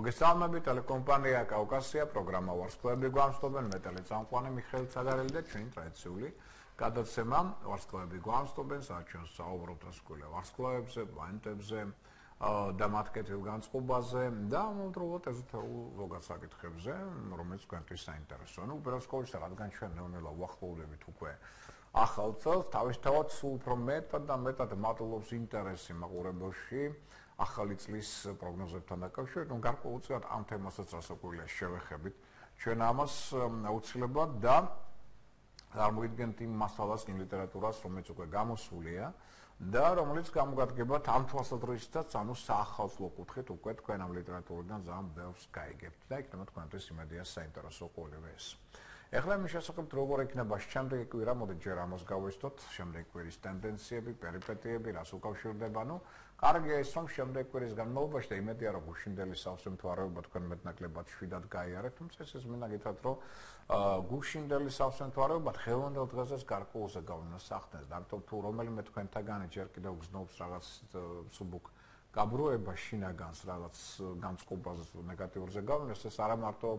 მოგესალმებით, ტელეკომპანია კავკასია, პროგრამა ვარსკვლავები გვამსწრობენ, მე ტელეწამყვანი მიხეილ ცაგარელი და ჩვენი ტრადიციული გადაცემა ვარსკვლავები გვამსწრობენ, საჩვენს საუბრობთ ასკვლელ ვარსკვლავებზე, პლანეტებზე და მათ კეთილ განწყობაზე და მომდროულად ეზოთერულ ზოგად საკითხებზე, რომელიც თქვენთვის საინტერესოა. უპირველეს ყოვლისა, რადგან ჩვენ ნელ-ნელა უახლოვდებით უკვე ახალ წელს, თავისთავად სულ უფრო მეტად მატულობს ინტერესი მაყურებელში ახალი წლის პროგნოზებთან დაკავშირებით, გარკვეულწილად ამ თემასაც რასაკვირველია შევეხებით. ჩვენ ამას აუცილებლად და წარმოვიდგენთ იმ მასალას, იმ ლიტერატურას, რომელიც უკვე გამოსულია და რომელიც გამოგადგებათ ამ თვალსაზრისითაც, ანუ საახალწლო კუთხით უკვე თქვენ ამ ლიტერატურიდან ძალიან ბევრს გაიგებთ და იქნება თქვენთვის იმედია საინტერესო ყოველივე ეს. ეხლა მის შესახებ როგორ იქნება შემდეგი კვირა, მოდით ჯერ ამას გავესწროთ, შემდეგი კვირის ტენდენციები, პერიპეტიები, რას უკავშირდება, კარგია ის, რომ შემდეგი კვირის განმავლობაში და იმედია, რომ გუშინდელი სავსე მთვარეობა თქვენ მეტნაკლებად შვიდად გაიარეთ, თუმცა ეს მინდა გითხრათ, რომ გუშინდელი სავსე მთვარეობა დღევანდელ დღესაც გარკვეულზე გავლენას ახდენს, ამიტომ თუ რომელიმე თქვენთაგანი ჯერ კიდევ გრძნობს რაღაც მსუბუქ გაბროება შინაგანს რაღაც განწყობაზე ნეგატიურზე გავლენას, ეს არა მარტო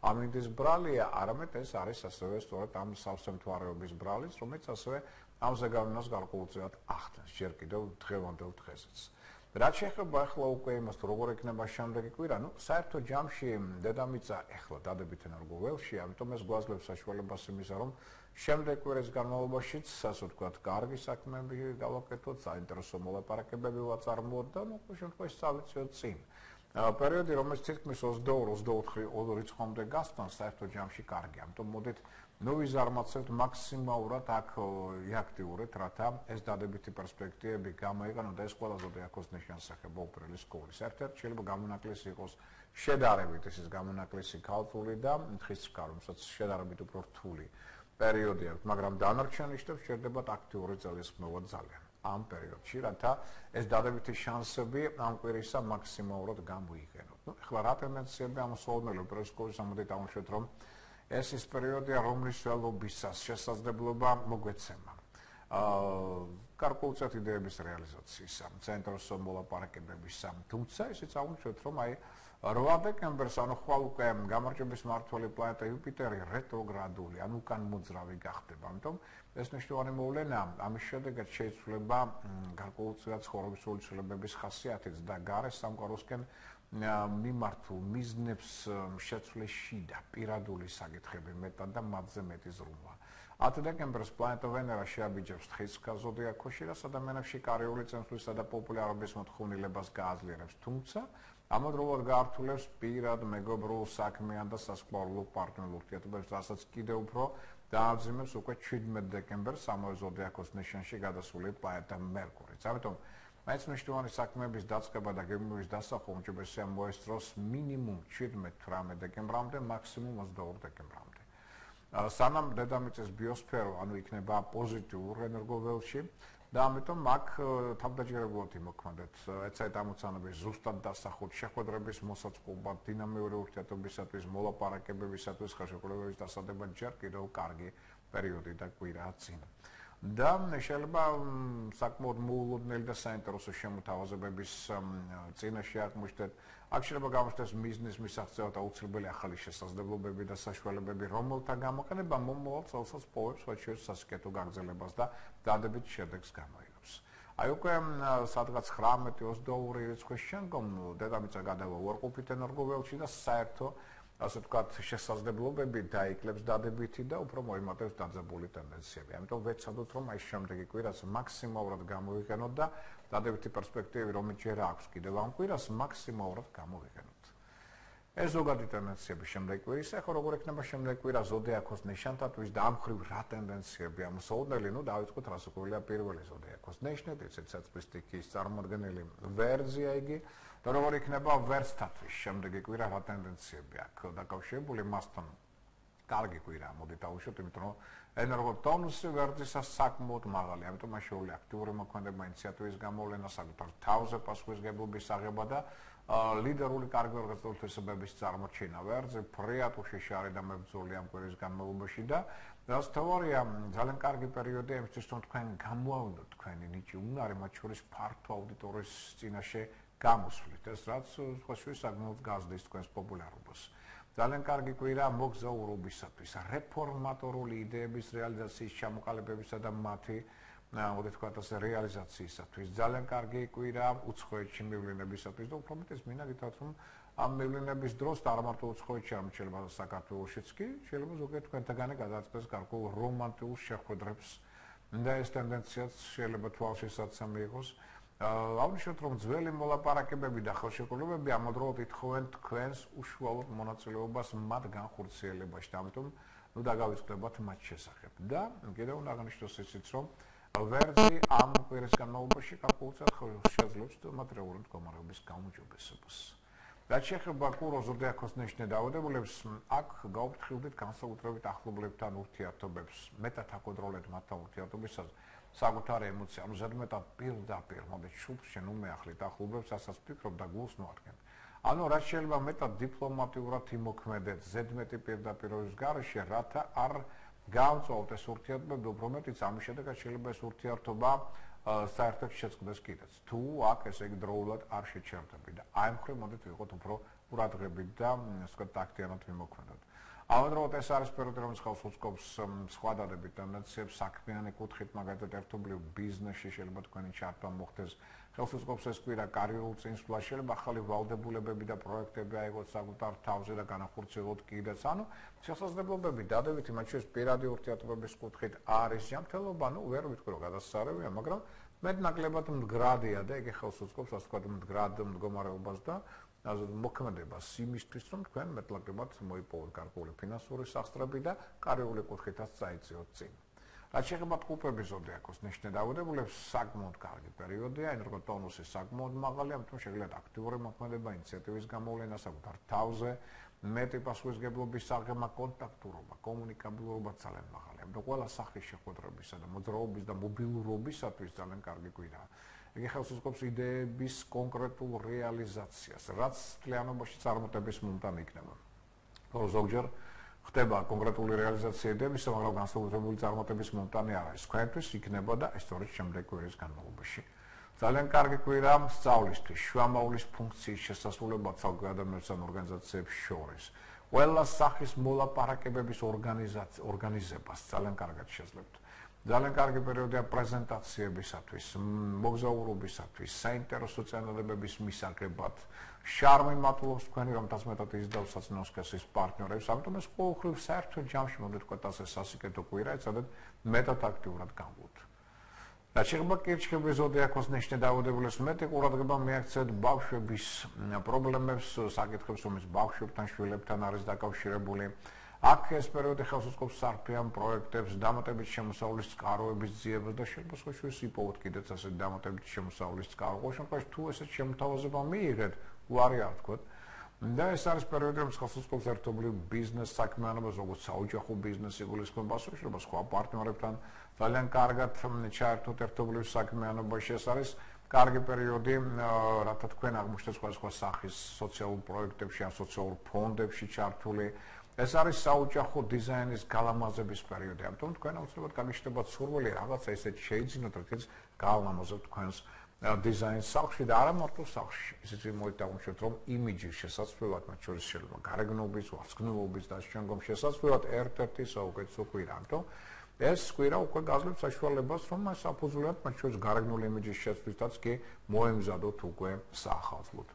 ამინდის ბრალია, არამედ ეს არის ასევე სწორედ ამ სავსე მთვარეობის ბრალიც, რომელიც ასევე ამზე გავლენას გარკვეულწილად ახდენს, ჯერ კიდევ დღევანდელ დღესაც. რაც შეეხება ახლა უკვე იმას, როგორ იქნება შემდეგი კვირა, საერთო ჯამში დედამიწა ახლა დადებით ენერგო ველში, ამიტომ ეს გვაძლევს საშუალებას იმისა, რომ შემდეგი კვირის განმავლობაშიც, ასე ვთქვათ, კარგი საქმეები გავაკეთოთ, საინტერესო მოლაპარაკებები ვაწარმოოთ და ყოველ შემთხვევაში წავიწიოთ წინ. პერიოდი, რომელიც თითქმის 22-24 რიცხვამდე გასტანს, საერთო ჯამში კარგია. ამიტომ მოდით ვიზარმაცებთ მაქსიმალურად აქ იაქტიურეთ, რათა ეს დადებითი პერსპექტივები გამოიყენოთ და ეს ყველა ზოდიაქოს ნიშანს ეხება უპირველეს ყოვლისა. ერთ-ერთი შეიძლება გამონაკლისი იყოს შედარებით, ეს გამონაკლისი ქალწული და თხისრკა, რომელსაც შედარებით უფრო რთული პერიოდი აქვს, მაგრამ დანარჩენი შტებს სჭირდებათ აქტიური ძალისხმევა ძალიან. ამ პერიოდში, რათა ეს დადებითი შანსები ამ კვირისა მაქსიმალურად გამოიყენოთ. ეხლა რა ტენდენციები ამოსავალებელი უპირველეს ყოვლისა მოდით ამოშევთ, რომ ეს ის პერიოდია, რომლის ველობისას შესაძლებლობა მოგვეცემა. გარკვეულწილად იდეების რეალიზაციისა, საინტერესო მოლაპარაკებებისა, თუმცა ისიც აღმოჩნდეთ, რომ 8 დეკემბერს, ანუ ხვალ უკვე გამარჯვების მმართველი პლანეტა იუპიტერი რეტროგრადული, ანუ უკან მოძრავი გახდება. ამიტომ ეს მნიშვნელოვანი მოვლენაა. ამის შედეგად შეიცვლება გარკვეულწილად ცხოვრებისეული ცვლილებების ხასიათიც და გარე სამყაროსკენ მიმართულ მიზნებს შეცვლის შიდა პირადული საკითხები მეტად და მათზე მეტი ზრუნვა. 10 დეკემბერს პლანეტა ვენერა შეაბიჯებს თხისრკა ზოდიაქოში, რაც ადამიანებში კარიული წინსვლისა და პოპულარობის მოთხოვნილებას გააძლიერებს, თუმცა ამავდროულად გაართულებს პირად, მეგობრულ, საქმიან და სასიყვარულო პარტნიორულ ურთიერთობებს, რასაც კიდევ უფრო დაამძიმებს უკვე 17 დეკემბერს ამავე ზოდიაქოს ნიშანში გადასული პლანეტა მერკურიც. ამიტომ მაინც მნიშვნელოვანი საქმეების დაწყება და გემების დასახვა უმჯობესია მოესწროს მინიმუმ 17-18 დეკემბრამდე, მაქსიმუმ 22 დეკემბრამდე. სანამ დედამიწის ბიოსფერო, ანუ იქნება პოზიტიურ ენერგოველში და ამიტომ აქ თავდაჯერებულად იმოქმედეთ ეცეთ ამოცანების ზუსტად დასახოთ, შეხვედრების მოსაწყობად, დინამიური ურთიერთობისათვის, მოლაპარაკებებისათვის, ხელშეკრულებების დასადებად ჯერ კიდევ კარგი პერიოდი და კვირაა წინ. და შეიძლება საკმაოდ მოულოდნელი და საინტერესო შემოთავაზებების წინაშე აღმოჩნდეთ. აქ შეიძლება გამოჩნდეს მიზნის მისაღწევად აუცილებელი ახალი შესაძლებლობები და საშუალებები, რომელთა გამოყენება მომავალ წელსაც პოვებს ვაჩვენებს სასიკეთო გაგრძელებას და დადებით შედეგს გამოიღებს. აი უკვე სადღაც 19-22 რიცხვის შემდგომ დედამიწა გადავა უარყოფით ენერგოველში და საერთო ასე ვთქვათ, შესაძლებლობები დაიკლებს დადებითი და უფრო მოიმატებს დაძაბული ტენდენციები. ამიტომ ვეცადოთ, რომ აი შემდეგი კვირას მაქსიმალურად გამოვიყენოთ და დადებითი პერსპექტივები, რომელიც ჯერ აქვს კიდევ ამ კვირას, მაქსიმალურად გამოვიყენოთ. ეს ზოგადი ტენდენციები შემდეგი კვირის, ახლა როგორ იქნება შემდეგი კვირა ზოდიაქოს ნიშანთათვის და ამ მხრივ რა ტენდენციები ამოსავალებელი, დავიწყოთ რასაკვირველია პირველი ზოდიაქოს ნიშნით, ესეც საწყის სტიქიის წარმოადგენელი ვერძია იგი. და როგორ იქნება ვერცთათვის შემდეგი კვირა რა ტენდენციები აქვს დაკავშირებული მასთან. კარგი კვირაა, მოდით დავუშვათ, იმიტომ რომ ენერგოტონუსი ვერძისას საკმაოდ მაღალი, ამიტომ შეუძლია აქტიური მოქმედება, ინიციატივის გამოვლენა, საკუთარ თავზე პასუხისმგებლობის აღება და ლიდერული კარგი ორგანიზებების წარმოჩენა. ვერძი ფრიად უშიშარი და მებრძოლი ამ კვირის განმავლობაში და რაც თეორია ძალიან კარგი პერიოდია იმისთვის, რომ თქვენ გამოავლინოთ თქვენი ნიჭი უნარი, მათ შორის ფართო აუდიტორიის წინაშე გამოსვლით, ეს რაც სხვადასხვა საკმაოდ გაზრდის თქვენს პოპულარობას. ძალიან კარგი კვირა მოგზაურობისათვის, რეფორმატორული იდეების რეალიზაციის ჩამოყალიბებისა და მათი მოდით ასე რეალიზაციისათვის. ძალიან კარგი კვირა უცხოეთში მივლინებისათვის და უფრო მეტიც მინდა გითხრათ, რომ ამ მივლინების დროს და არ მარტო უცხოეთში, არამედ შეიძლება საქართველოშიც კი, შეიძლება ზოგიერთ თქვენთაგანი გადაწყდეს გარკვეულ რომანტიკულ შეხვედრებს და ეს ტენდენციაც შეიძლება თვალშისაცემი იყოს. Აღნიშნოთ, რომ ძველი მოლაპარაკებები და ხელშეკრულებები ამავდროულად ითხოვენ თქვენს უშუალოდ მონაწილეობას მათ განხორციელებაში, ამიტომ დაგავიწყდებათ მათ შესახებ. და კიდევ უნდა აღნიშნოს ისიც, რომ ვერძი ამ კვირის განმავლობაში გარკვეულწილად შეძლებს მატერიალური მდგომარეობის გაუმჯობესებას. რაც შეეხება კუროს ზოდიაქოს ნიშნე დაავადებულებს, აქ გავფრთხილდით განსაკუთრებით ახლობლებთან ურთიერთობებს, მეტად აკონტროლეთ მათთან ურთიერთობისას საკუთარი ემოცია, ანუ ზედმეტად პირდაპირ, მოდით შუბს შენ უმეახლით ახლობლებს, რასაც ვფიქრობ და გულს მოადგენთ. ანუ რაც შეიძლება მეტად დიპლომატიურად იმოქმედეთ ზედმეტი პირდაპირობის გარეშე, რათა არ გავწოვოთ ეს ურთიერთობები, უფრო მეტიც ამის შედეგად შეიძლება ეს ურთიერთობა საერთოდ შეწყდეს კიდეც. თუ აქ ესე იგი დროულად არ შეჩერდები და აი მხრივ მოდით ვიყოთ უფრო ყურადღებით და ასე ვთქვათ ტაქტიანად ვიმოქმედოთ. ამავდროულად ეს არის პერიოდი, რომელიც ხელს უწყობს სხვა დადებით ტენდენციებს საქმიანი კუთხით, მაგალითად ერთობლივ ბიზნესში შეიძლება თქვენი ჩართვა მოხდეს. ხელს უწყობს ეს კვირა კარიერულ წინსვლას, შეიძლება ახალი ვალდებულებები და პროექტები აიღოთ საკუთარ თავზე და განახორციელოთ კიდეც. ანუ შესაძლებლობები დადებითი, მათ შორის პირადი ურთიერთობების კუთხით არის ჯანმრთელობა, ანუ ვერ ვიტყვი რომ გადასწარებია, მაგრამ მეტნაკლებად მდგრადია და იგი ხელს უწყობს ასე ვთქვათ მდგრად მდგომარეობას და მოქმედებას იმისთვის, რომ თქვენ მეტნაკლებად მოიპოვოთ გარკვეული ფინანსური სახსრები და კარიერული კუთხითაც წაიწიოთ წინ. რაც შეეხება ტყუპების ზოდიაქოს ნიშნე დაავადებულებს, საკმაოდ კარგი პერიოდია, ენერგოტონუსი საკმაოდ მაღალი, ამიტომ შეგიძლიათ აქტიური მოქმედება, ინიციატივის გამოვლენა საკუთარ თავზე, მეტი პასუხისმგებლობის საღებმა, კონტაქტურობა, კომუნიკაბილურობა ძალიან მაღალი. ამიტომ ყველა სახის შეხვედრებისა და მოძრაობის და მობილურობისათვის ძალიან კარგი კვირაა. იგი ხელს უწყობს იდეების კონკრეტულ რეალიზაციას, რაც მთლიანობაში წარმატების მომტანი იქნება. თორე ზოგჯერ ხდება კონკრეტული რეალიზაცია იდეებისა, მაგრამ განსაკუთრებული წარმატების მომტანი არ არის. თქვენთვის იქნება და სწორედ შემდეგ კვირის განმავლობაში. ძალიან კარგი კვირა სწავლისთვის, შუამავლის ფუნქციის შესასრულებლად ცალკე ადამიანებს ან ორგანიზაციებს შორის. ყველა სახის მოლაპარაკებების ორგანიზებას ძალიან კარგად შეძლებთ. ძალიან კარგი პერიოდია პრეზენტაციებისათვის, მოგზაურობისათვის, საინტერესო წინადადებების მისაღებად. შარმი მატულობს თქვენი, რომელთაც მეტად იზიდავს საწინააღმდეგო პარტნიორებს, ამიტომ ეს ყოველდღიურ საერთო ჯამში მოდით ვთქვათ ასე სასიკეთო კვირაა, სადაც მეტად აქტიურად გამოვთ. რაც შეეხება კირჩხიბის ზოდიაქოს ნიშნე დაავადებულებს, მეტი ყურადღება მიაქცევთ ბავშვების პრობლემებს, საკითხებს, რომელიც ბავშვებთან, შვილებთან არის დაკავშირებული. აქ ეს პერიოდი ხელს უწყობს სარფიან პროექტებს, დამატებით შემოსავლის წყაროების ძიებას და შეიძლება სხვაშორის იპოვოთ კიდეც ასე დამატებით შემოსავლის წყარო. ყოველ შემთხვევაში თუ ესეთ შემოთავაზება მიიღეთ, უარი არ თქვათ. და ეს არის პერიოდი, რომელიც ხელს უწყობს ერთობლივ ბიზნეს საქმიანობას, როგორც საოჯახო ბიზნესი გულისხმობა, შეიძლება სხვა პარტნიორებთან ძალიან კარგად ჩაერთოთ ერთობლივ საქმიანობაში. ეს არის კარგი პერიოდი, რათა თქვენ აღმოჩნდეთ სხვადასხვა სახის სოციალურ პროექტებში ან სოციალურ ფონდებში ჩართული. ეს არის საოჯახო დიზაინის გალამაზების პერიოდი, ამიტომ თქვენ აუცილებლად გაგიჩნდებათ სურვილი რაღაცა ისეთ შეიძინოთ, რითიც გაალამაზოთ თქვენს დიზაინს სახლში და არა მარტო სახლში. ისიც მოდით დავუშვათ, რომ იმიჯის შესაძლებლად, მათ შორის შეიძლება გარეგნობის, ვარცხნილობის და შემდგომ შესაძლებლად ერთ-ერთი საუკეთესო კვირა, ამიტომ ეს კვირა უკვე გაძლევს საშუალებას, რომ მას საფუძვლად მათ შორის გარეგნული იმიჯის შეცვლითაც კი მოემზადოთ უკვე საახალწლოდ.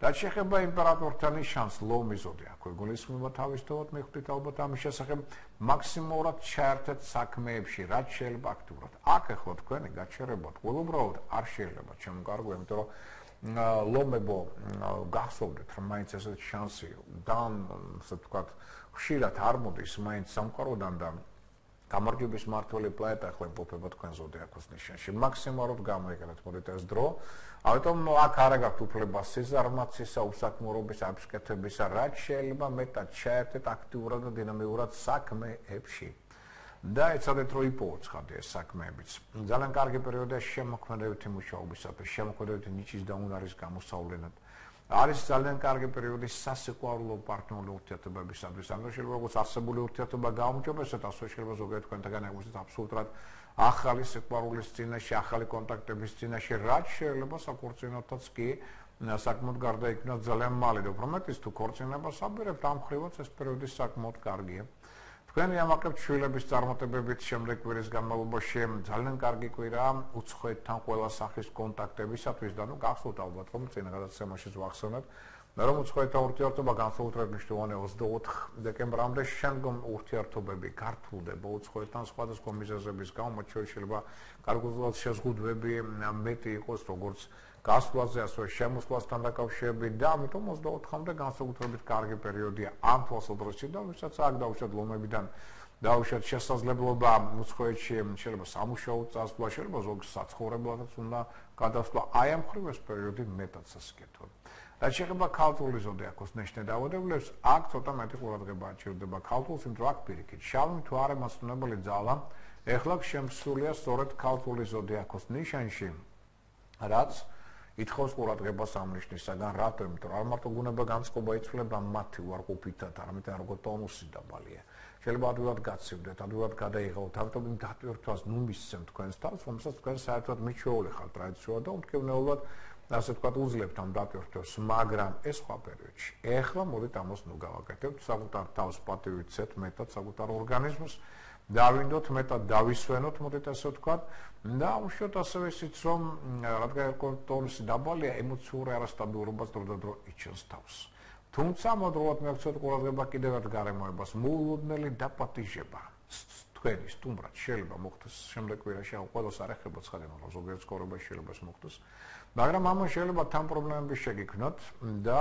რაც შეეხება იმპერატორთა ნიშანს ლომის ზოდიაქო, გულისხმობა თავისთავად მიხვდით ალბათ ამის შესახებ მაქსიმალურად ჩაერთეთ საქმეებში, რაც შეიძლება აქტიურად. აქ ახლა თქვენი გაჩერებათ, უბრალოდ არ შეიძლება შემოგარგო, იმიტომ რომ ლომებო გახსოვდეთ, რომ მაინც ესეთ შანსი დან, ასე ვთქვათ, ხშირად არ მოდის მაინც სამყაროდან და გამარჯვების მართველი პლანეტა ახლა იმყოფება თქვენ ზოდიაქოს ნიშანში. მაქსიმალურად გამოიყენეთ მოდით ეს დრო. ამიტომ აქ არ გაქვთ უფლება სიზარმაცისა, უსაქმურობის, აფსკეთებისა, რაც შეიძლება მეტად ჩაერთეთ აქტიურად და დინამიურად საქმეებში. და ეცადეთ რომ იპოვოთ ხარდი ეს საქმეებიც. ძალიან კარგი პერიოდია შემოქმედებითი მუშაობისათვის, შემოქმედებითი ნიჭის და უნარის გამოსავლენად. არის ძალიან კარგი პერიოდი სასიყვარულო პარტნიორული ურთიერთობებისათვის. ამიტომ შეიძლება როგორც არსებული ურთიერთობა გაუმჯობესოთ, ასე შეიძლება ზოგიერთ თქვენთაგან აღმოჩნდეთ აბსოლუტურად ახალი სიყვარულის წინაშე, ახალი კონტაქტების წინაშე, რაც შეიძლება საკურწინოთაც კი საკმაოდ გარდაიქმნა ძალიან მალე და უბრალოდ თუ ქორწინებას აბერებთ ამ ხრივაც ეს პერიოდი საკმაოდ კარგია. თქვენი ამაყებთ შვილების წარმატებებით შემდეგ კვირის განმავლობაში ძალიან კარგი კვირაა უცხოეთთან ყველა სახის კონტაქტებისათვის და გახსოვთ ალბათ რომ წინა გადაცემაშიც ვახსენეთ რომ უცხოეთთან ურთიერთობა განსაკუთრებით მნიშვნელოვანია 24 დეკემბრამდე შემდგომ ურთიერთობები გართულდება უცხოეთთან სხვადასხვა მიზეზების გამო მათ შორის შეიძლება კარგულად შეზღუდვები მეტი იყოს როგორც გასვლაზე ასევე შემოსვლასთან დაკავშირებით და ამიტომ 24-მდე განსაკუთრებით კარგი პერიოდია ამ თვალსაზრისით და ვისაც აქ დავუშვათ ლომებიდან დავუშვათ შესაძლებლობა უცხოეთში შეიძლება სამუშაო წასვლა შეიძლება ზოგ საცხოვრებლადაც უნდა გადასვლა აი ამ ხრივ ეს პერიოდი მეტად სასიკეთოა. რაც შეეხება ქალწულის ზოდიაქოს ნიშნებადობებს აქ ცოტა მეტი ყურადღება აჩვენდება ქალწულს იმიტომ აქ პირიქით შავი თუ არა მასწავლებელი ძალა ეხლა შემსულია სწორედ ქალწულის ზოდიაქოს ნიშანში რაც ითხოვს ყურადღებას ამ ნიშნისაგან რატომ იმიტომ რომ არ მარტო გუნება განწყობა იცვლება მათი უარყოფითად არამედ როგორ ტონუსი დაბალია შეიძლება ადვილად გაცივდეთ ადვილად გადაიღოთ ამიტომ იმ დატვირთვას ნუ მისცემთ თქვენს თავს რომელსაც თქვენ საერთოდ მიჩვეული ხართ ტრადიციულად და უმკევნეულად ასე ვთქვათ უძლებთ ამ დატვირთვას მაგრამ ეს სხვა პერიოდში ეხლა მოდით ამას ნუ გავაკეთებთ საკუთარ თავს პატივიცეთ მეტად საკუთარ ორგანიზმს დავინდოთ მეტად დავისვენოთ მოდით ასე ვთქვათ და უშუალოდ ასევე ისიც რომ რადგან ტონუსი დაბალია ემოციური არასტაბილურობას დროდადრო იჩენს თავს თუმცა მოდროულად მოგცეთ ყურადღება კიდევ ერთ გარემოებას მოულოდნელი დაპატიჟება თქვენი სტუმრად შეიძლება მოხდეს შემდეგ კვირაში ან ყველას არ ეხება ცხადია ზოგიერთ ცხოვრებაში შეიძლება მოხდეს მაგრამ ამან შეიძლება თან პრობლემები შეგიქმნათ და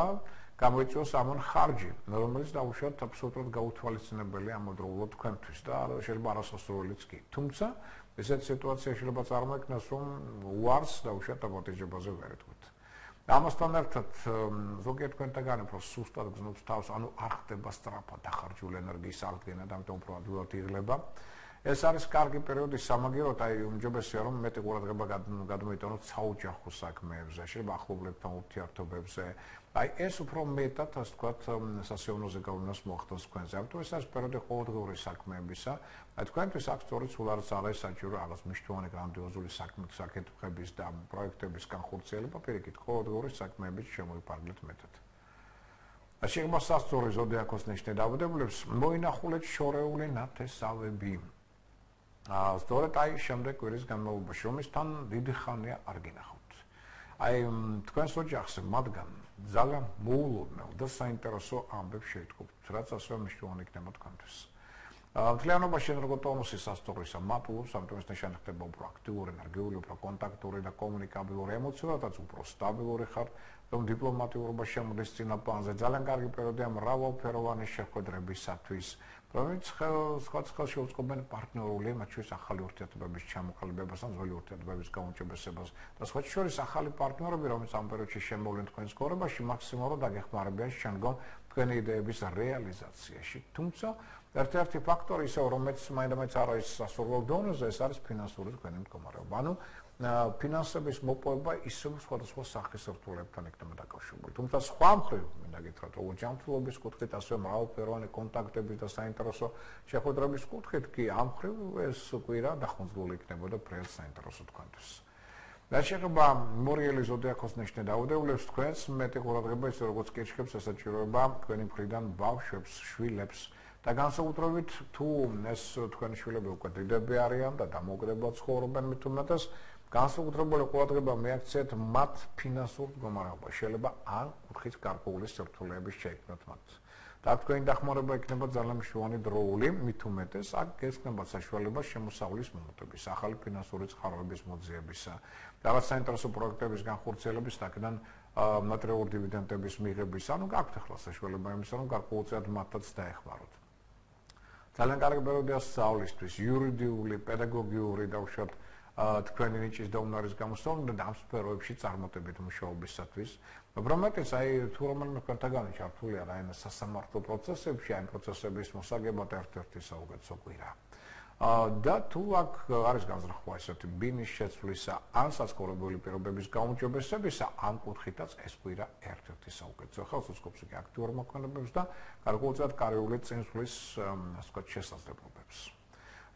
გამოიწვიოს ამან ხარჯი რომელიც დაუშვათ აბსოლუტურად გაუთვალისწინებელია ამავდროულად თქვენთვის და შეიძლება არასასურველიც კი თუმცა ესეთ სიტუაცია შეიძლება წარმოიქმნას რომ უარს დაუშვათ დაპატიჟებაზე ვერ ეთქვით ამასთან ერთად ზოგიერთ თქვენთაგან უფრო სუსტად გზნობს თავს ანუ არ ხდება სწრაფად დახარჯული ენერგიის აღდგენა და ამიტომ უფრო ადვილად იღლება ეს არის კარგი პერიოდი სამაგიეროდ აი უმჯობესია რომ მეტი ყურადღება გადმოიტანოთ საოჯახო საქმეებზე შეიძლება ახლობლებთან ურთიერთობებზე აი ეს უფრო მეტად ასე ვთქვათ სასიოვნოზე გავლენას მოახდენს თქვენზე ამიტომ ეს არის პერიოდი ყოველდღიური საქმეებისა აი თქვენთვის აქ სწორედ სულ არის საჭირო რაღაც მნიშვნელოვანი გრანდიოზული საკითხების და პროექტების განხორციელება პირიქით ყოველდღიური საქმეებით შემოიფარგლეთ მეტად შეეხება სასწორი ზოდიაქოს ნიშნებადობებს მოინახულეთ შორეული ნათესავები სწორედ აი შემდეგ კვირის განმავლობაში რომისთან დიდი ხანია არ გინახავთ აი თქვენს ოჯახზე მათგან ძალიან მოულოდნელ და საინტერესო ამბებს შეიტყობთ რაც ასევე მნიშვნელოვანი იქნება თქვენთვის მთლიანობაში ენერგოტონუსი სასწორისა მატულობს ამიტომ ეს ნიშანი ხდება უფრო აქტიური ენერგიული უფრო კონტაქტური და კომუნიკაბილური ემოციურადაც უფრო სტაბილური ხარ რომ დიპლომატიურობა შემოდის წინაპანზე ძალიან კარგი პერიოდია მრავალფეროვანი შეხვედრებისათვის რომელიც სხვა შეუწყობენ პარტნიორული მათ შორის ახალი ურთიერთობების ჩამოყალიბებას ან ძველი ურთიერთობების გაუმჯობესებას და სხვა შორის ახალი პარტნიორები რომელიც ამ პერიოდში შემოვლენ თქვენს ცხოვრებაში მაქსიმალურად დაგეხმარებიან შემდგომ თქვენი იდეების რეალიზაციაში თუმცა ერთ-ერთი ფაქტორი ისე რომელიც მაინც არ არის სასურველ დონეზე ეს არის ფინანსური თქვენი მდგომარეობა ანუ ფინანსების მოპოვება ისევ სხვადასხვა სახის რთულებთან იქნება დაკავშირებული. თუმცა სხვა მხრივ მინდა გითხრათ, როგორც ჯანმრთელობის კუთხით, ასევე მრავალფეროვანი კონტაქტების და საინტერესო შეხვედრების კუთხით კი ამ მხრივ ეს კვირა დახუნძლული იქნებოდა ფრედ საინტერესო თქვენთვის. რაც შეეხება მორიელი ზოდიაქოს ნიშნებადობებს თქვენს მეტი ყურადღება ისე როგორც კირჩქებს ესაჭიროება თქვენი მხრიდან ბავშვებს, შვილებს და განსაკუთრებით თუ ეს თქვენი შვილები უკვე დიდები არიან და დამოუკიდებლად ცხოვრობენ მით უმეტეს განსაკუთრებული ყურადღება მიაქციეთ მათ ფინანსურ მდგომარეობაში შეიძლება არ კუთხით გარკვეული სირთულეების შეიქმნათ მათ და თქვენი დახმარება იქნება ძალიან მნიშვნელოვანი დროული მით უმეტეს აქ გესხმება საშუალება შემოსავლის მომოტების ახალი ფინანსური წყაროების მოძიებისა რაღაც საინტერესო პროექტების განხორციელების აქედან მატერიალური დივიდენდების მიღების ანუ გაქვთ ახლა საშუალება იმისა რომ გარკვეულწილად მათაც დაეხმაროთ ძალიან კარგი პერიოდია სწავლისთვის იურიდიული პედაგოგიური და უშუალოდ თქვენი ნიჭის და უნარის გამოსწორებიდან და ამ სფეროებში წარმატებით მუშაობისათვის უბრალოდ აი თუ რომელიმე თქვენთაგანი ჩართული არა აი სასამართლო პროცესებში აი პროცესების მოსაგებად ერთ-ერთი საუკეთესო კვირა და თუ აქ არის განზრახვა ესეთი ბინის შეცვლისა ან საცხოვრებელი პირობების გაუმჯობესებისა ამ კუთხითაც ეს კვირა ერთ-ერთი საუკეთესო ხელს უწყობს იგი აქტიურ მოქმედებებს და გარკვეულწილად კარიული წინსვლის ასე ვთქვათ შესაძლებლობებს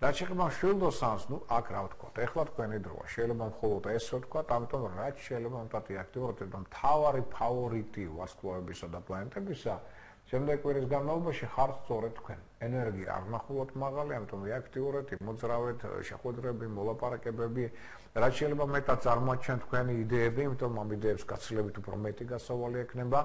რაც შეეხება მშვილდოსანს, აქ რა ვთქვა, ეხლა თქვენი დროა, შეიძლება მხოლოდ ეს ვთქვა, ამიტომ რაც შეიძლება მტატი აქტიურად და მთავარი ფავორიტი ვარსკვლავებისა და პლანეტებისა, შემდეგ კვირის განმავლობაში ხართ სწორედ თქვენ. ენერგია არ ნახულობთ მაღალი, ამიტომ აქტიურად მოძრავეთ, შეხვედრები, მოლაპარაკებები, რაც შეიძლება მეტად წარმოაჩენთ თქვენი იდეები, იმიტომ ამ იდეებს გაცილებით უფრო მეტი გასავალი ექნება.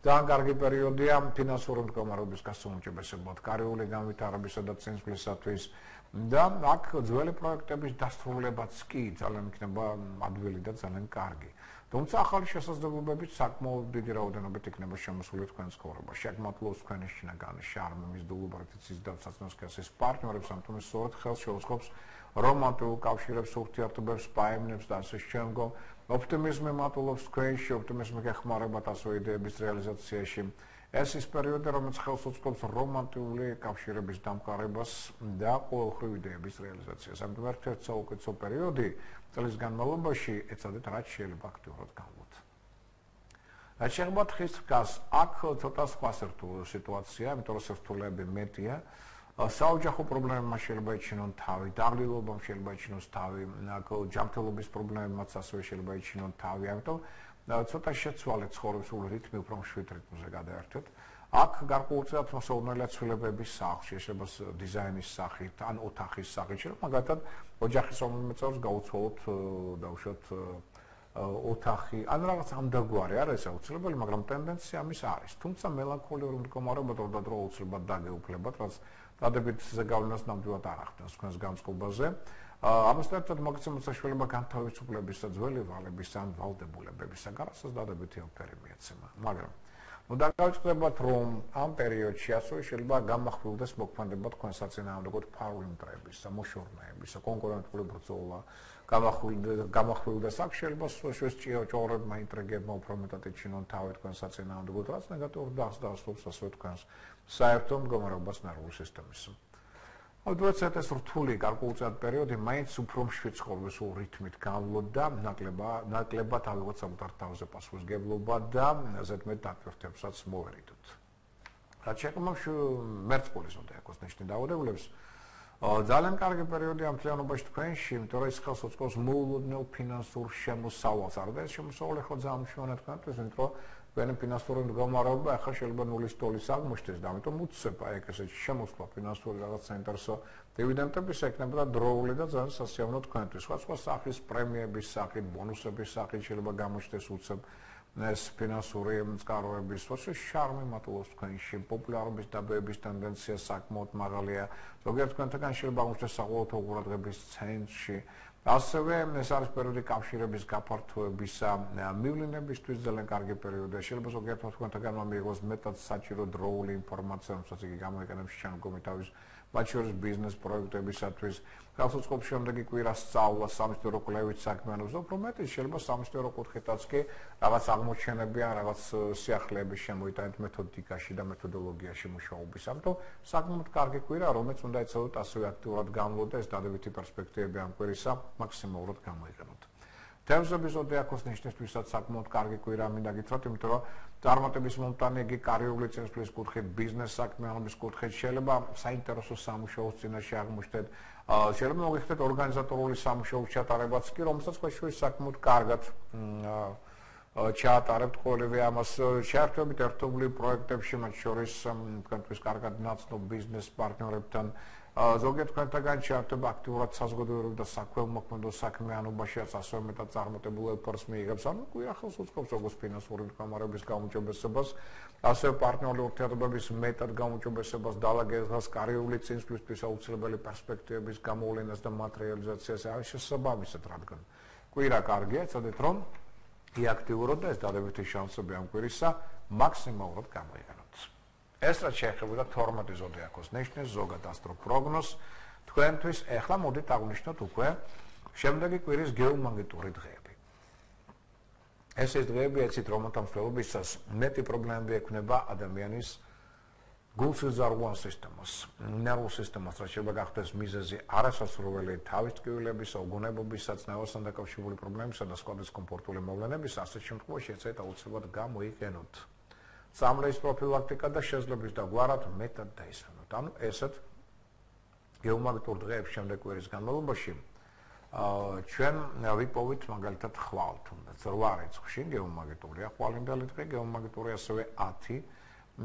ძალიან კარგი პერიოდია ფინანსური მდგომარეობის გასაუმჯობესებლად, კარიული განვითარებისა და წინსვლისათვის და აქ ძველი პროექტების დასრულებაც კი ძალიან იქნება ადვილი და ძალიან კარგი. თუმცა ახალი შესაძლებლობებით საკმაოდ დიდი რაოდენობით იქნება შემოსული თქვენს ცხოვრებაში. აქ მადლობს თქვენი შინაგანი შარმი, მისდულობა, ცის და საცნოსკესის პარტნიორებს, ამიტომ სწორედ ხელს შეუწყობს რომანტიკულ კავშირებს, ურთიერთობებს, პაემნებს და ასე შემდგომ. ოპტიმიზმი მატულობს თქვენში, ოპტიმიზმი გეხმარებათ ასო იდეების რეალიზაციაში. ეს ის პერიოდი, რომელიც ხელს უწყობს რომანტიკული კავშირების დამყარებას და ყოველხრივ იდეების რეალიზაციას. ამიტომ ერთ-ერთი საუკეთესო პერიოდი წლის განმავლობაში ეცადეთ რაც შეიძლება აქტიურად განვლოთ. რაც შეეხება თხის დგას, აქ ცოტა სხვა სიტუაცია, იმიტომ რომ სირთულეები მეტია. საოჯახო პრობლემებმა შეიძლება იჩინონ თავი, დაღლილობამ შეიძლება იჩინოს თავი, ჯანმრთელობის პრობლემებმაც ასევე შეიძლება იჩინონ თავი, ამიტომ ცოტა შეცვალეთ ცხოვრების რიტმი, უფრო მშვიდ რიტმზე გადაერთეთ. აქ გარკვეულწილად მოსაუბნელია ცვლილებების სახში, შეიძლება დიზაინის სახით, ან ოთახის სახით, შეიძლება მაგალითად ოჯახის რომელიმე წევრს გაუცვალოთ დავუშვათ ოთახი, ან რაღაც ამდაგვარი არ არის აუცილებელი, მაგრამ ტენდენცია ამის არის. თუმცა მელანქოლიური მდგომარეობა დროდადრო აუცილებლად დაგეუფლებათ, რაც დადებით ზეგავლენას ნამდვილად არ ახდენს თქვენს განწყობაზე. ამასთან ერთად მოგცემთ საშუალება განთავისუფლებისა, ძველი ვალების ან ვალდებულებებისა გარსას დადებითი ოფერი მიეცემა. მაგრამ დაგავიწყდებათ, რომ ამ პერიოდში ასევე შეიძლება გამახვილდეს მოქმედება თქვენ საწინააღმდეგოდ ფარული მტრებისა, მოშორნეებისა, კონკურენტული ბრძოლა, გამახვილდეს აქ შეიძლება ჭორებმა, ინტრიგებმა უფრო მეტად იჩინონ თავი თქვენ საწინააღმდეგოდ, რაც ნეგატიურ დახს დაასრულებს ასევე თქვენს საერთო მდგომარეობას ნერვული სისტემის. Odvățat este rtuli, garculțat periode, mai suprom șviți holvesul ritmit canlod da, naklebat algot sabutar tauze pasus gebloba da, zetmet tatvertem sat smoveritut. Aceea și merțpolis unde a fost niște daudevleps. Ძალიან კარგი პერიოდი ამ წლიანობაში თქვენში, იმიტომ რომ ის ხელს უწყობს მოულოდნელ ფინანსურ შემოსავალს. არ და ეს შემოსავალი ხო ძალიან მნიშვნელოვანია თქვენთვის, იმიტომ რომ თქვენი ფინანსური მდგომარეობა ახლა შეიძლება ნულის ტოლის აღმოჩნდეს და ამიტომ უცებ აი ესეთი შემოსვლა ფინანსური რაღაც საინტერესო დივიდენდების ექნება დროული და ძალიან სასიამოვნო თქვენთვის. სხვა სახის პრემიების სახით, ბონუსების სახით შეიძლება გამოჩნდეს უცებ ეს ფინანსური წყაროების შარმი მატულობს თქვენში, პოპულარობის დაბეების ტენდენცია საკმაოდ მაღალია. ზოგიერთ თქვენთაგან შეიძლება აღმოჩნდეს საყოველთაო ყურადღების ცენტრში. ასევე ეს არის პერიოდი კავშირების გაფართოებისა, მივლინებისთვის ძალიან კარგი პერიოდია. შეიძლება ზოგიერთ თქვენთაგან მიიღოს მეტად საჭირო დროული ინფორმაცია, რომელსაც იგი გამოიყენებს შემდგომი თავის მათ შორის ბიზნეს პროექტებისათვის. ხელს უწყობს შემდეგი კვირა სწავლა, სამეცნიერო კვლევით საქმიანობს და უფრო მეტი შეიძლება სამეცნიერო კუთხითაც კი რაღაც აღმოჩენები ან რაღაც სიახლეების შემოიტანეთ მეთოდიკაში და მეთოდოლოგიაში მუშაობის. ამიტომ საკმაოდ კარგი კვირა, რომელიც უნდა ეცადოთ ასევე აქტიურად განვლოთ და ეს დადებითი პერსპექტივები ამ კვირისა მაქსიმალურად გამოიყენოთ. თემზების ოდეაქოს ნიშნისთვისაც საკმაოდ კარგი კვირა მინდა გითხრათ, იმიტომ რომ წარმატების მომტანი იგი კარიერული წინსვლის კუთხით, ბიზნეს საქმიანობის კუთხით შეიძლება საინტერესო სამუშაოს წინაშე აღმოჩნდეთ. შეიძლება მოგიხდეთ ორგანიზატორული სამუშაოს ჩატარებაც კი, რომელსაც ხშირად საკმაოდ კარგად ჩაატარებთ ყოველივე ამას შეერთებით ერთობლივ პროექტებში, მათ შორის თქვენთვის კარგად ნაცნობ ბიზნეს პარტნიორებთან. ზოგიერთ თქვენთაგან შეერთება აქტიურად საზოგადოებრივ და საქველმოქმედო საქმიანობაშიაც ასევე მეტად წარმატებულ ელფერს მიიღებს. ანუ კვირა ხელს უწყობს როგორც ფინანსური მდგომარეობის გაუმჯობესებას, ასევე პარტნიორული ურთიერთობების მეტად გაუმჯობესებას, დალაგებას, კარიერული წინსვლისთვის აუცილებელი პერსპექტივების გამოვლენას და მატერიალიზაციას არის შესაბამისად, რადგან კვირა კარგია, იცოდეთ რომ აქტიურად და ეს დადებითი შანსები ამ კვირისა მაქსიმალურად გამოიყენოთ. ეს რაც შეეხება 12 ზოდიაქოს ნიშნის ზოგად ასტროპროგნოზს თქვენთვის ახლა მოდით აღვნიშნოთ უკვე შემდეგი კვირის გეომაგნიტური დღეები. ეს დღეები ეცით რომელთა მსვლელობისას მეტი პრობლემები ექნება ადამიანის გულსიზარღვან სისტემას, ნერვულ სისტემას, რაც შეიძლება გახდეს მიზეზი არასასურველი თავის ტკივილების, უგონებობისა, წნევასთან დაკავშირებული პრობლემებისა და სხვა დისკომფორტული მოვლენების, ასეთ შემთხვევაში ეცეთ აუცილებლად გამოიყენოთ. სამრეის პროფილაქტიკა და შესაძლებლობის და გვარად მეტად დაისვენოთ. ანუ ესეთ გეომაგნიტურ დღეებს შემდეგ კვირის განმავლობაში ჩვენ ვიპოვით მაგალითად ხვალ თუნდაც 8 რიცხვში გეომაგნიტურია ხვალინდელი დღე გეომაგნიტურია ასევე 10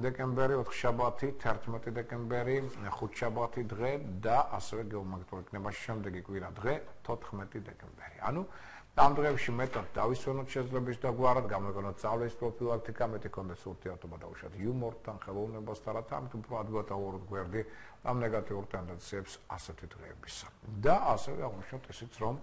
დეკემბერი 4 შაბათი 11 დეკემბერი 5 შაბათი დღე და ასევე გეომაგნიტური იქნება შემდეგი კვირა დღე 14 დეკემბერი ანუ ამ დღეებში მეტად დავისვენოთ შეძლებს და გვარად გამოგონოთ სწავლის პროფილაქტიკა მეტი კონდეს ურთიერთობა დაუშვათ იუმორთან ხელოვნებასთან რათა ამით უფრო ადვატაუროთ გვერდი ამ ნეგატიურ ტენდენციებს ასეთი დღეებისა და ასევე აღვნიშნოთ ისიც რომ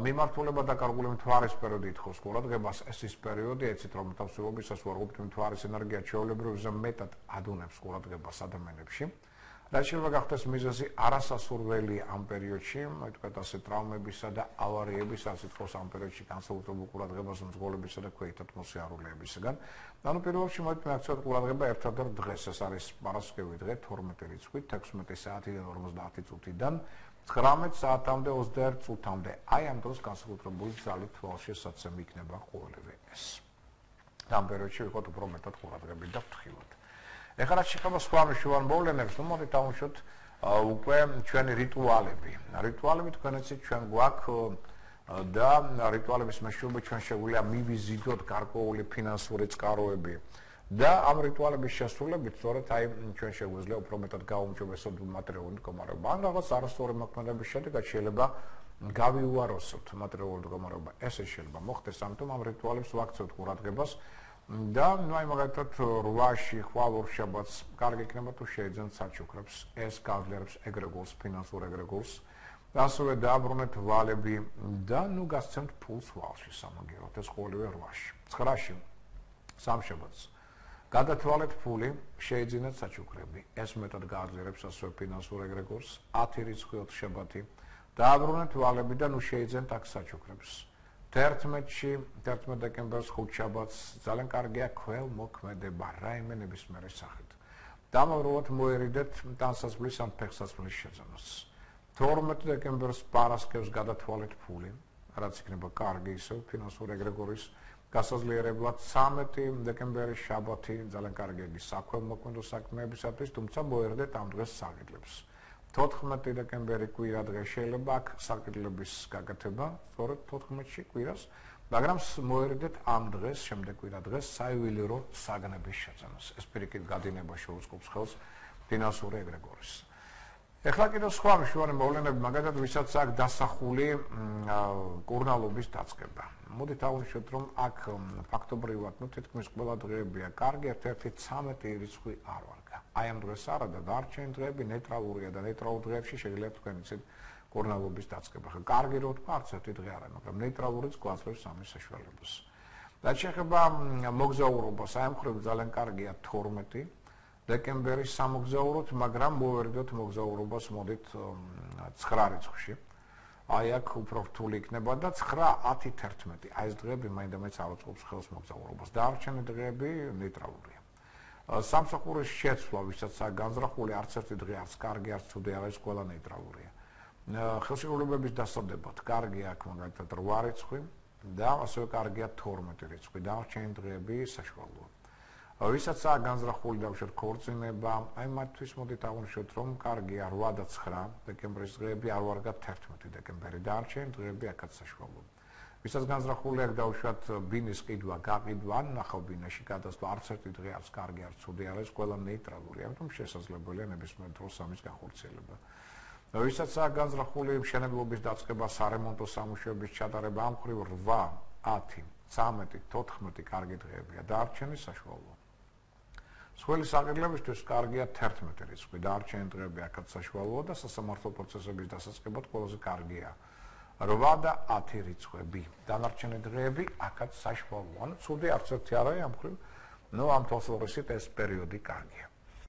მიმართულება დაკარგული მთვარის პერიოდი ითხოვს ყურადღებას ეს ის პერიოდი ეცით რომ თავსებობისას ვარგობთ მთვარის ენერგია ჩვეულებრივზე მეტად ადუნებს ყურადღებას ადამიანებში რაც შეიძლება გახდეს მიზეზი არასასურველი ამ პერიოდში მეტყვით ასე ტრავმებისა და ავარიების ასე თქოს ამ პერიოდში განსაკუთრებულ ყურადღებას მძღოლებისა და ქვეითად მოსიარულეებისგან ანუ პირველ რიგში მოიწევთ ყურადღება ერთადერთ დღეს ეს არის პარასკევი დღე 12 რიცხვით 16 საათიდან 50 წუთიდან 19 საათამდე 21 წუთამდე აი ამ დროს განსაკუთრებული ძალით თვალშესაცემი იქნება ყოველივე ეს ამ პერიოდში ვიყოთ უფრო მეტად ყურადღებით და ფრთხილად ეხლა რაც შეეხება სხვა მნიშვნელოვან მოვლენებს ნუ მოდით დავუშვათ უკვე ჩვენი რიტუალები რიტუალები თქვენიცით ჩვენ გვაქვს და რიტუალების მეშვეობით ჩვენ შეგვიძლია მივიზიდოთ გარკვეული ფინანსური წყაროები და ამ რიტუალების შესრულებით სწორედ აი ჩვენ შეგვიძლია უფრო მეტად გაუმჯობესოთ მატერიალური მდგომარეობა ან რაღაც არასწორი მოქმედების შედეგად შეიძლება გავიუაროსოთ მატერიალური მდგომარეობა ესე შეიძლება მოხდეს ამიტომ ამ რიტუალებს ვაქცევთ ყურადღებას და ნუ აი მაგალითად 8-ში ხვალ 2 შაბათს კარგი იქნება თუ შეეძენთ საჩუქრებს ეს გაძლიერებს ეგრეგორს ფინანსურ ეგრეგორს ასევე დააბრუნეთ ვალები და ნუ გასცემთ ფულს ვალში სამაგიეროდ ეს ყოველივე 8-ში 9-ში სამშაბათს გადათვალეთ ფული შეეძინეთ საჩუქრები ეს მეტად გააძლიერებს ასევე ფინანსურ ეგრეგორს 10 რიცხვი 4 შაბათი დააბრუნეთ ვალები და ნუ შეეძენთ აქ საჩუქრებს 11-ში 11 დეკემბერს 5 შაბათს ძალიან კარგია ქველმოქმედება რაიმე ნებისმიერი სახით დამავრულად მოერიდეთ ტანსაცმლის ან ფეხსაცმლის შეძენას 12 დეკემბერს პარასკევს გადათვალეთ ფული რაც იქნება კარგი ისევ ფინანსურ ეგრეგორის გასაზრიერებლად 13 დეკემბერის შაბათი ძალიან კარგი იგი საქველმოქმედო საქმეებისათვის თუმცა მოერიდეთ ამ დღეს საკითხებს 14 დეკემბერი კვირა დღე შეიძლება აქ საკითხების გაკეთება სწორედ 14-ში კვირას მაგრამ მოერიდეთ ამ დღეს შემდეგ კვირა დღეს საიუველირო საგნების შეძენას ეს პირიქით გადინება შეუწყობს ხელს ფინანსური ეგრეგორის ეხლა კიდევ სხვა მნიშვნელოვანი მოვლენები მაგალითად ვისაც აქ დასახული კურნალობის დაწყება მოდით აღვნიშნოთ რომ აქ ფაქტობრივად ნუ თითქმის ყველა დღეებია კარგი ერთ-ერთი 13 რიცხვი არ ვარგა აი ამ დღეს არა და დარჩენილი დღეები ნეიტრალურია და ნეიტრალურ დღეებში შეიძლება თქვენ იცით კურნალობის დაწყება ხა კარგი რო თქვა არც ერთი დღე არა მაგრამ ნეიტრალურიც გვაძლევს ამის საშუალებას რაც შეეხება მოგზაურობას აი ამ მხრივ ძალიან კარგია 12 დეკემბერის სამოგზაუროთ მაგრამ მოვერიდოთ მოგზაურობას მოდით 9 რიცხვში აი აქ უფრო რთული იქნება და 9, 10, 11 აი ეს დღეები მაინდა-მაინც არ უწყობს ხელს მოგზაურობას დარჩენილი დღეები ნეიტრალურია სამსახურის შეცვლა ვისაც განზრახული არც ერთი დღე არც კარგი არც ცუდი არ არის ყველა ნეიტრალურია ხელშეკრულებების დასადებად კარგია აქ მაგალითად 8 რიცხვი და ასევე კარგია 12 რიცხვი დარჩენილი დღეები საშუალოა ვისაც განზრახული დავუშვათ ქორწინება აი მათთვის მოდით აღვნიშნოთ რომ კარგია 8 და 9 დეკემბრის დღეები არ ვარგა 11 დეკემბერი დარჩენილი დღეები აქაც საშუალოა ვისაც განზრახული აქ დავუშვათ ბინის ყიდვა გაყიდვა ან ნახავ ბინაში გადასვლა არც ერთი დღე არც კარგი არც ცუდი არ არის ყველა ნეიტრალურია ამიტომ შესაძლებელია ნებისმიერ დროს ამის განხორციელება ვისაც განზრახული მშენებლობის დაწყება სარემონტო სამუშაოების ჩატარება ამ მხრივ 8 10 13 14 კარგი დღეებია დარჩენილი საშუალოა სხველი საკითხებისთვის კარგია 11 რიცხვი დარჩენილი დღეები აქაც საშუალოა და სასამართლო პროცესების დასაწყებად ყველაზე კარგია 8 და 10 რიცხვები დანარჩენი დღეები აქაც საშუალოა ანუ ცუდი არც ერთი არ არის ამ მხრივ ნუ ამ თვალსაზრისით ეს პერიოდი კარგია